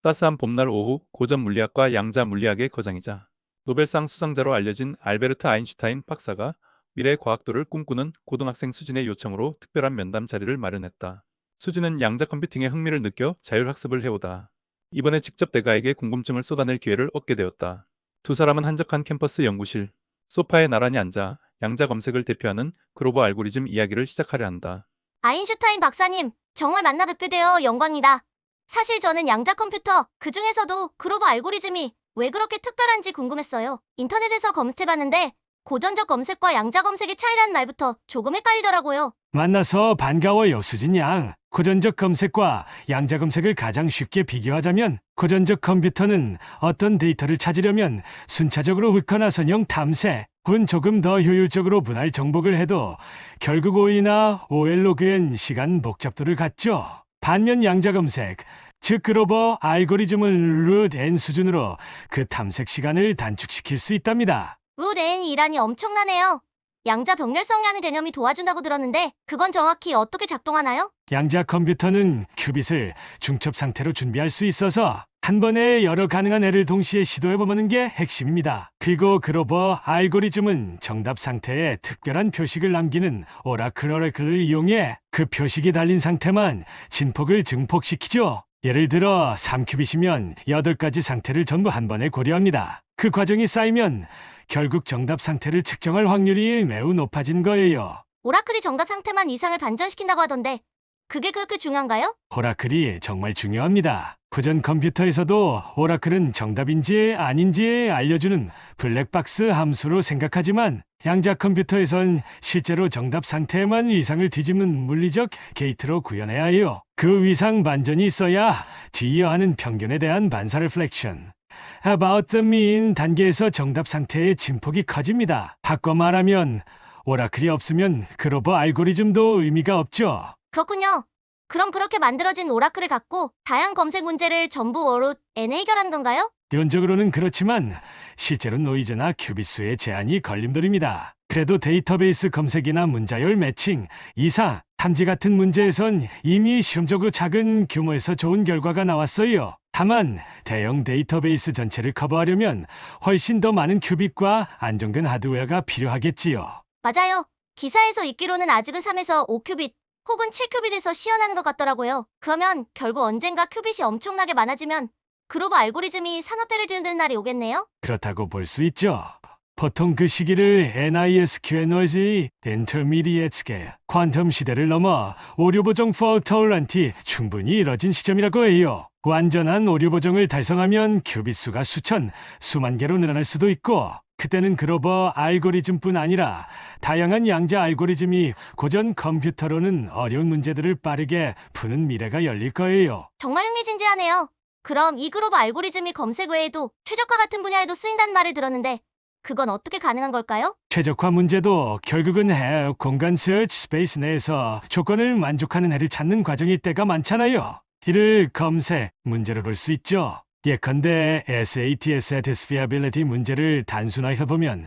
따스한 봄날 오후 고전 물리학과 양자 물리학의 거장이자 노벨상 수상자로 알려진 알베르트 아인슈타인 박사가 미래 과학도를 꿈꾸는 고등학생 수진의 요청으로 특별한 면담 자리를 마련했다. 수진은 양자 컴퓨팅에 흥미를 느껴 자율학습을 해오다 이번에 직접 대가에게 궁금증을 쏟아낼 기회를 얻게 되었다. 두 사람은 한적한 캠퍼스 연구실 소파에 나란히 앉아 양자 검색을 대표하는 그로버 알고리즘 이야기를 시작하려 한다. 아인슈타인 박사님, 정말 만나 뵙게 되어 영광이다. 사실 저는 양자 컴퓨터, 그 중에서도 그로버 알고리즘이 왜 그렇게 특별한지 궁금했어요. 인터넷에서 검색해봤는데 고전적 검색과 양자 검색의 차이라는 말부터 조금 헷갈리더라고요. 만나서 반가워요, 수진 양. 고전적 검색과 양자 검색을 가장 쉽게 비교하자면 고전적 컴퓨터는 어떤 데이터를 찾으려면 순차적으로 훑거나 선형 탐색, 군 조금 더 효율적으로 분할 정복을 해도 결국 O나 OL로그엔 시간 복잡도를 갖죠. 반면 양자 검색, 즉 그로버 알고리즘은 루트 N 수준으로 그 탐색 시간을 단축시킬 수 있답니다. 루트 N이라니 엄청나네요. 양자 병렬성이라는 개념이 도와준다고 들었는데 그건 정확히 어떻게 작동하나요? 양자 컴퓨터는 큐빗을 중첩 상태로 준비할 수 있어서 한 번에 여러 가능한 애를 동시에 시도해보는 게 핵심입니다. 그리고 그로버 알고리즘은 정답 상태에 특별한 표식을 남기는 오라클을 이용해 그 표식이 달린 상태만 진폭을 증폭시키죠. 예를 들어 3큐빗이면 8가지 상태를 전부 한 번에 고려합니다. 그 과정이 쌓이면 결국 정답 상태를 측정할 확률이 매우 높아진 거예요. 오라클이 정답 상태만 이상을 반전시킨다고 하던데 그게 그렇게 중요한가요? 오라클이 정말 중요합니다. 고전 컴퓨터에서도 오라클은 정답인지 아닌지 알려주는 블랙박스 함수로 생각하지만 양자 컴퓨터에선 실제로 정답 상태에만 이상을 뒤집는 물리적 게이트로 구현해야 해요. 그 위상 반전이 있어야 뒤이어 하는 평균에 대한 반사 리플렉션, about the mean 단계에서 정답 상태의 진폭이 커집니다. 바꿔 말하면 오라클이 없으면 그로버 알고리즘도 의미가 없죠. 그렇군요. 그럼 그렇게 만들어진 오라클을 갖고 다양한 검색 문제를 전부 오롯 N에 해결하는 건가요? 이론적으로는 그렇지만 실제로 노이즈나 큐빗 수의 제한이 걸림돌입니다. 그래도 데이터베이스 검색이나 문자열 매칭, 이사, 탐지 같은 문제에선 이미 실험적으로 작은 규모에서 좋은 결과가 나왔어요. 다만 대형 데이터베이스 전체를 커버하려면 훨씬 더 많은 큐빗과 안정된 하드웨어가 필요하겠지요. 맞아요. 기사에서 읽기로는 아직은 3에서 5큐빗 혹은 7큐빗에서 시연하는 것 같더라고요. 그러면 결국 언젠가 큐빗이 엄청나게 많아지면 그로버 알고리즘이 산업배를 뒤흔드는 날이 오겠네요? 그렇다고 볼 수 있죠. 보통 그 시기를 NISQNOS Intermediate Scale 퀀텀 시대를 넘어 오류 보정 for Tolerant 충분히 이뤄진 시점이라고 해요. 완전한 오류 보정을 달성하면 큐빗 수가 수천, 수만 개로 늘어날 수도 있고 그때는 그로버 알고리즘뿐 아니라 다양한 양자 알고리즘이 고전 컴퓨터로는 어려운 문제들을 빠르게 푸는 미래가 열릴 거예요. 정말 흥미진진하네요. 그럼 이 그로버 알고리즘이 검색 외에도 최적화 같은 분야에도 쓰인다는 말을 들었는데 그건 어떻게 가능한 걸까요? 최적화 문제도 결국은 공간 서치 스페이스 내에서 조건을 만족하는 해를 찾는 과정일 때가 많잖아요. 이를 검색 문제로 볼 수 있죠. 예컨대 SAT Satisfiability 문제를 단순화해보면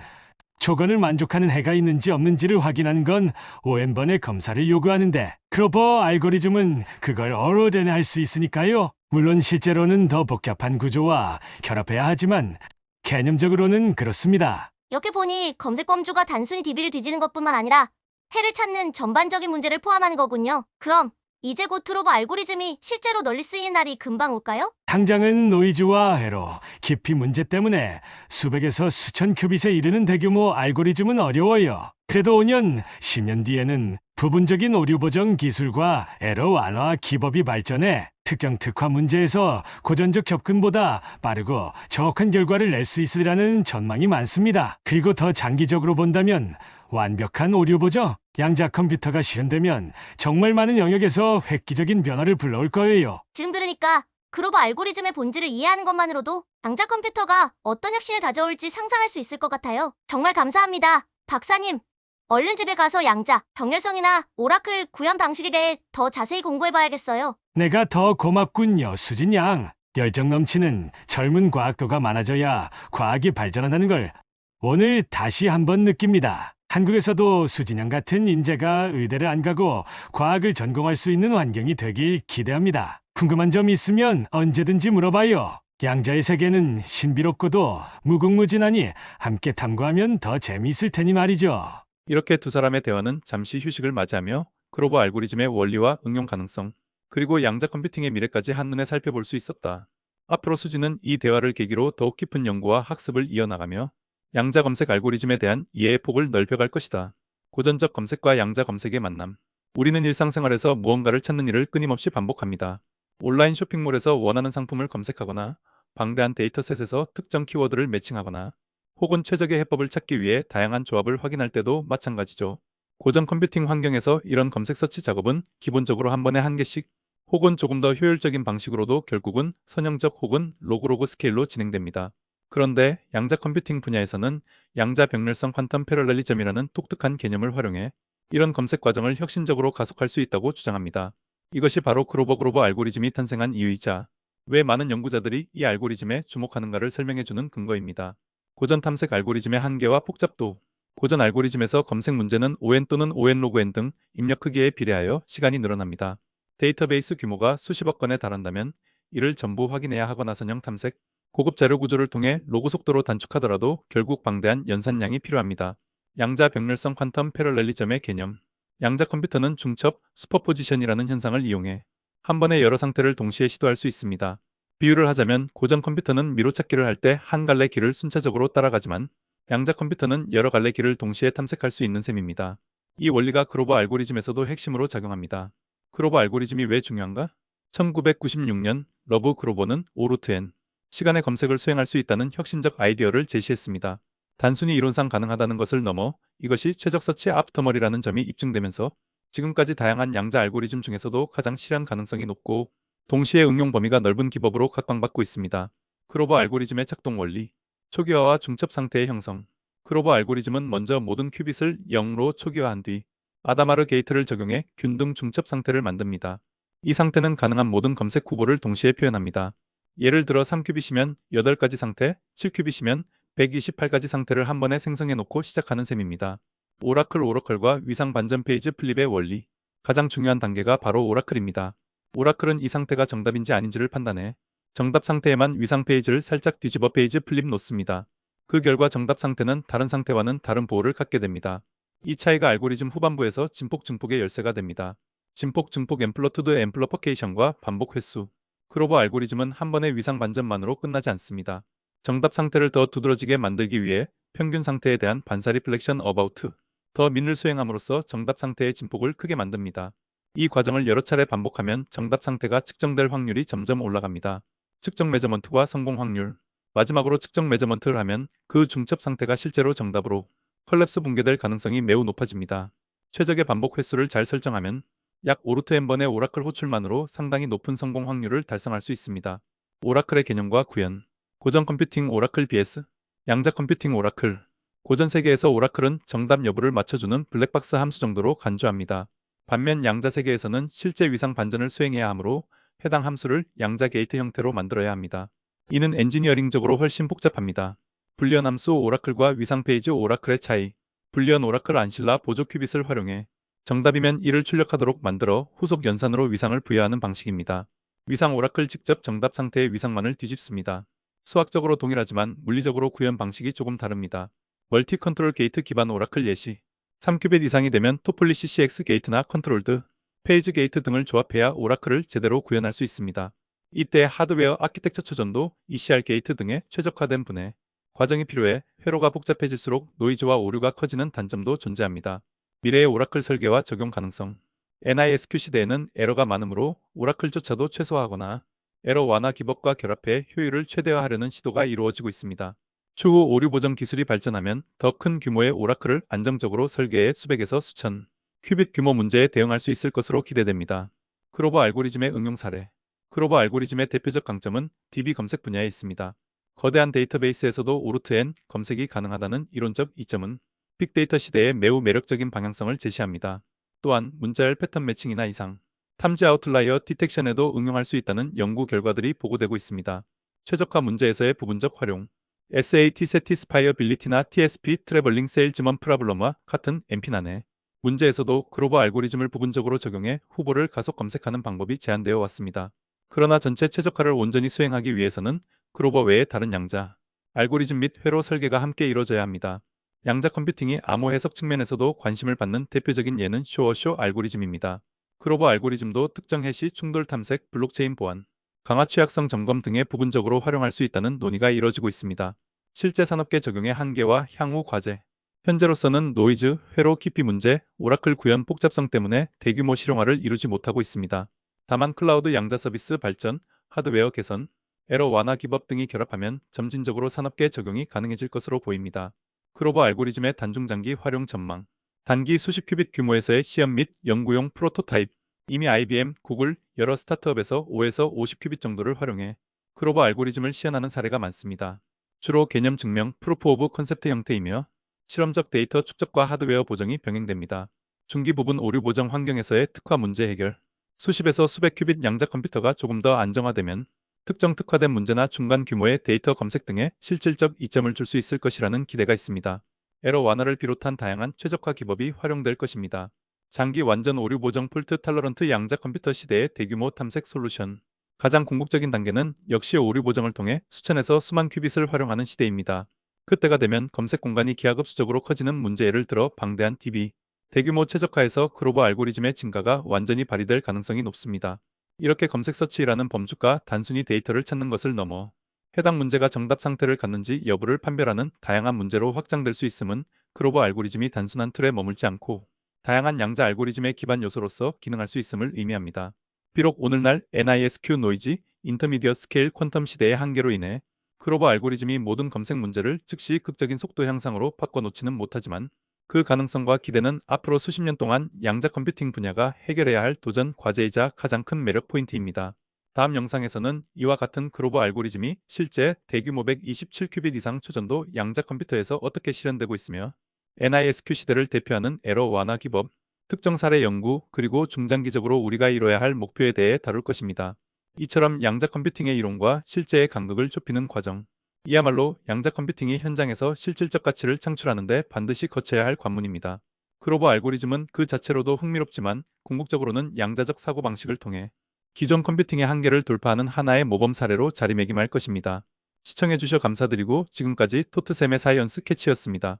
조건을 만족하는 해가 있는지 없는지를 확인하는 건 5N번의 검사를 요구하는데 그로버 알고리즘은 그걸 얼어대내 할 수 있으니까요. 물론 실제로는 더 복잡한 구조와 결합해야 하지만 개념적으로는 그렇습니다. 이렇게 보니 검색 범주가 단순히 DB를 뒤지는 것뿐만 아니라 해를 찾는 전반적인 문제를 포함하는 거군요. 그럼 이제 곧 그로버 알고리즘이 실제로 널리 쓰이는 날이 금방 올까요? 당장은 노이즈와 회로, 깊이 문제 때문에 수백에서 수천 큐빗에 이르는 대규모 알고리즘은 어려워요. 그래도 5년, 10년 뒤에는 부분적인 오류 보정 기술과 에러 완화 기법이 발전해 특정 특화 문제에서 고전적 접근보다 빠르고 정확한 결과를 낼 수 있으리라는 전망이 많습니다. 그리고 더 장기적으로 본다면 완벽한 오류 보정, 양자 컴퓨터가 실현되면 정말 많은 영역에서 획기적인 변화를 불러올 거예요. 지금 들으니까 그로버 알고리즘의 본질을 이해하는 것만으로도 양자 컴퓨터가 어떤 혁신을 가져올지 상상할 수 있을 것 같아요. 정말 감사합니다. 박사님, 얼른 집에 가서 양자, 병렬성이나 오라클 구현 방식에 대해 더 자세히 공부해봐야겠어요. 내가 더 고맙군요, 수진 양. 열정 넘치는 젊은 과학도가 많아져야 과학이 발전한다는 걸 오늘 다시 한번 느낍니다. 한국에서도 수진 양 같은 인재가 의대를 안 가고 과학을 전공할 수 있는 환경이 되길 기대합니다. 궁금한 점 있으면 언제든지 물어봐요. 양자의 세계는 신비롭고도 무궁무진하니 함께 탐구하면 더 재미있을 테니 말이죠. 이렇게 두 사람의 대화는 잠시 휴식을 맞이하며 크로버 알고리즘의 원리와 응용 가능성, 그리고 양자 컴퓨팅의 미래까지 한눈에 살펴볼 수 있었다. 앞으로 수지는 이 대화를 계기로 더욱 깊은 연구와 학습을 이어나가며 양자 검색 알고리즘에 대한 이해의 폭을 넓혀갈 것이다. 고전적 검색과 양자 검색의 만남. 우리는 일상생활에서 무언가를 찾는 일을 끊임없이 반복합니다. 온라인 쇼핑몰에서 원하는 상품을 검색하거나 방대한 데이터셋에서 특정 키워드를 매칭하거나 혹은 최적의 해법을 찾기 위해 다양한 조합을 확인할 때도 마찬가지죠. 고전 컴퓨팅 환경에서 이런 검색 서치 작업은 기본적으로 한 번에 한 개씩 혹은 조금 더 효율적인 방식으로도 결국은 선형적 혹은 로그로그 스케일로 진행됩니다. 그런데 양자 컴퓨팅 분야에서는 양자 병렬성 퀀텀 패러렐리즘이라는 독특한 개념을 활용해 이런 검색 과정을 혁신적으로 가속할 수 있다고 주장합니다. 이것이 바로 크로버 알고리즘이 탄생한 이유이자 왜 많은 연구자들이 이 알고리즘에 주목하는가를 설명해주는 근거입니다. 고전 탐색 알고리즘의 한계와 복잡도. 고전 알고리즘에서 검색 문제는 ON 또는 ON 로그 N 등 입력 크기에 비례하여 시간이 늘어납니다. 데이터베이스 규모가 수십억 건에 달한다면 이를 전부 확인해야 하거나 선형 탐색, 고급 자료 구조를 통해 로그 속도로 단축하더라도 결국 방대한 연산량이 필요합니다. 양자 병렬성 퀀텀 패러렐리즘의 개념. 양자 컴퓨터는 중첩, 슈퍼포지션이라는 현상을 이용해 한 번에 여러 상태를 동시에 시도할 수 있습니다. 비유를 하자면 고전 컴퓨터는 미로 찾기를 할 때 한 갈래 길을 순차적으로 따라가지만 양자 컴퓨터는 여러 갈래 길을 동시에 탐색할 수 있는 셈입니다. 이 원리가 크로버 알고리즘에서도 핵심으로 작용합니다. 크로버 알고리즘이 왜 중요한가? 1996년 러브 크로버는 오루트 N 시간의 검색을 수행할 수 있다는 혁신적 아이디어를 제시했습니다. 단순히 이론상 가능하다는 것을 넘어 이것이 최적 서치 아프터머리라는 점이 입증되면서 지금까지 다양한 양자 알고리즘 중에서도 가장 실현 가능성이 높고 동시에 응용 범위가 넓은 기법으로 각광받고 있습니다. 크로버 알고리즘의 작동 원리. 초기화와 중첩 상태의 형성. 크로버 알고리즘은 먼저 모든 큐빗을 0로 초기화한 뒤 아다마르 게이트를 적용해 균등 중첩 상태를 만듭니다. 이 상태는 가능한 모든 검색 후보를 동시에 표현합니다. 예를 들어 3큐빗이면 8가지 상태, 7큐빗이면 128가지 상태를 한 번에 생성해 놓고 시작하는 셈입니다. 오라클과 위상 반전 페이지 플립의 원리. 가장 중요한 단계가 바로 오라클입니다. 오라클은 이 상태가 정답인지 아닌지를 판단해 정답 상태에만 위상 페이지를 살짝 뒤집어 페이지 플립 놓습니다. 그 결과 정답 상태는 다른 상태와는 다른 보호를 갖게 됩니다. 이 차이가 알고리즘 후반부에서 진폭 증폭의 열쇠가 됩니다. 진폭 증폭 앰플러투드 앰플러퍼케이션과 반복 횟수. 크로버 알고리즘은 한 번의 위상 반전만으로 끝나지 않습니다. 정답 상태를 더 두드러지게 만들기 위해 평균 상태에 대한 반사 리플렉션 어바우트 더 민을 수행함으로써 정답 상태의 진폭을 크게 만듭니다. 이 과정을 여러 차례 반복하면 정답 상태가 측정될 확률이 점점 올라갑니다. 측정 메저먼트와 성공 확률. 마지막으로 측정 메저먼트를 하면 그 중첩 상태가 실제로 정답으로 컬랩스 붕괴될 가능성이 매우 높아집니다. 최적의 반복 횟수를 잘 설정하면 약 오루트 n번의 오라클 호출만으로 상당히 높은 성공 확률을 달성할 수 있습니다. 오라클의 개념과 구현. 고전 컴퓨팅 오라클 vs 양자 컴퓨팅 오라클. 고전 세계에서 오라클은 정답 여부를 맞춰주는 블랙박스 함수 정도로 간주합니다. 반면 양자 세계에서는 실제 위상 반전을 수행해야 하므로 해당 함수를 양자 게이트 형태로 만들어야 합니다. 이는 엔지니어링적으로 훨씬 복잡합니다. 불리언 함수 오라클과 위상 페이지 오라클의 차이. 불리언 오라클 안실라 보조 큐빗을 활용해 정답이면 이를 출력하도록 만들어 후속 연산으로 위상을 부여하는 방식입니다. 위상 오라클 직접 정답 상태의 위상만을 뒤집습니다. 수학적으로 동일하지만 물리적으로 구현 방식이 조금 다릅니다. 멀티 컨트롤 게이트 기반 오라클 예시. 3큐빗 이상이 되면 토플리 CCX 게이트나 컨트롤드, 페이지 게이트 등을 조합해야 오라클을 제대로 구현할 수 있습니다. 이때 하드웨어 아키텍처 초전도 ECR 게이트 등의 최적화된 분해 과정이 필요해 회로가 복잡해질수록 노이즈와 오류가 커지는 단점도 존재합니다. 미래의 오라클 설계와 적용 가능성. NISQ 시대에는 에러가 많으므로 오라클조차도 최소화하거나 에러 완화 기법과 결합해 효율을 최대화하려는 시도가 이루어지고 있습니다. 추후 오류 보정 기술이 발전하면 더 큰 규모의 오라클을 안정적으로 설계해 수백에서 수천 큐빗 규모 문제에 대응할 수 있을 것으로 기대됩니다. 크로버 알고리즘의 응용 사례. 크로버 알고리즘의 대표적 강점은 DB 검색 분야에 있습니다. 거대한 데이터베이스에서도 오루트 N 검색이 가능하다는 이론적 이점은 빅데이터 시대에 매우 매력적인 방향성을 제시합니다. 또한 문자열 패턴 매칭이나 이상, 탐지 아웃라이어 디텍션에도 응용할 수 있다는 연구 결과들이 보고되고 있습니다. 최적화 문제에서의 부분적 활용. SAT Satisfiability나 TSP 트래블링 세일즈먼 프라블럼과 같은 MP난의 문제에서도 크로버 알고리즘을 부분적으로 적용해 후보를 가속 검색하는 방법이 제안되어 왔습니다. 그러나 전체 최적화를 온전히 수행하기 위해서는 크로버 외에 다른 양자, 알고리즘 및 회로 설계가 함께 이루어져야 합니다. 양자 컴퓨팅이 암호 해석 측면에서도 관심을 받는 대표적인 예는 쇼어쇼 알고리즘입니다. 크로버 알고리즘도 특정 해시 충돌 탐색, 블록체인 보안, 강화 취약성 점검 등에 부분적으로 활용할 수 있다는 논의가 이뤄지고 있습니다. 실제 산업계 적용의 한계와 향후 과제. 현재로서는 노이즈, 회로 깊이 문제, 오라클 구현 복잡성 때문에 대규모 실용화를 이루지 못하고 있습니다. 다만 클라우드 양자 서비스 발전, 하드웨어 개선, 에러 완화 기법 등이 결합하면 점진적으로 산업계 적용이 가능해질 것으로 보입니다. 크로버 알고리즘의 단중 장기 활용 전망. 단기 수십 큐빗 규모에서의 시험 및 연구용 프로토타입. 이미 IBM, 구글, 여러 스타트업에서 5에서 50 큐빗 정도를 활용해 크로버 알고리즘을 시연하는 사례가 많습니다. 주로 개념 증명, 프루프 오브 컨셉트 형태이며 실험적 데이터 축적과 하드웨어 보정이 병행됩니다. 중기 부분 오류 보정 환경에서의 특화 문제 해결. 수십에서 수백 큐빗 양자 컴퓨터가 조금 더 안정화되면 특정 특화된 문제나 중간 규모의 데이터 검색 등에 실질적 이점을 줄 수 있을 것이라는 기대가 있습니다. 에러 완화를 비롯한 다양한 최적화 기법이 활용될 것입니다. 장기 완전 오류 보정 폴트 탈러런트 양자 컴퓨터 시대의 대규모 탐색 솔루션. 가장 궁극적인 단계는 역시 오류 보정을 통해 수천에서 수만 큐빗을 활용하는 시대입니다. 그때가 되면 검색 공간이 기하급수적으로 커지는 문제, 예를 들어 방대한 DB, 대규모 최적화에서 크로버 알고리즘의 증가가 완전히 발휘될 가능성이 높습니다. 이렇게 검색 서치라는 범주가 단순히 데이터를 찾는 것을 넘어 해당 문제가 정답 상태를 갖는지 여부를 판별하는 다양한 문제로 확장될 수 있음은 크로버 알고리즘이 단순한 틀에 머물지 않고 다양한 양자 알고리즘의 기반 요소로서 기능할 수 있음을 의미합니다. 비록 오늘날 NISQ 노이즈, 인터미디어 스케일 퀀텀 시대의 한계로 인해 크로버 알고리즘이 모든 검색 문제를 즉시 극적인 속도 향상으로 바꿔놓지는 못하지만 그 가능성과 기대는 앞으로 수십 년 동안 양자 컴퓨팅 분야가 해결해야 할 도전 과제이자 가장 큰 매력 포인트입니다. 다음 영상에서는 이와 같은 크로버 알고리즘이 실제 대규모 127큐빗 이상 초전도 양자 컴퓨터에서 어떻게 실현되고 있으며 NISQ 시대를 대표하는 에러 완화 기법, 특정 사례 연구, 그리고 중장기적으로 우리가 이뤄야 할 목표에 대해 다룰 것입니다. 이처럼 양자 컴퓨팅의 이론과 실제의 간극을 좁히는 과정. 이야말로 양자 컴퓨팅이 현장에서 실질적 가치를 창출하는 데 반드시 거쳐야 할 관문입니다. 크로버 알고리즘은 그 자체로도 흥미롭지만 궁극적으로는 양자적 사고방식을 통해 기존 컴퓨팅의 한계를 돌파하는 하나의 모범 사례로 자리매김할 것입니다. 시청해주셔 감사드리고 지금까지 토트샘의 사이언스 캐치였습니다.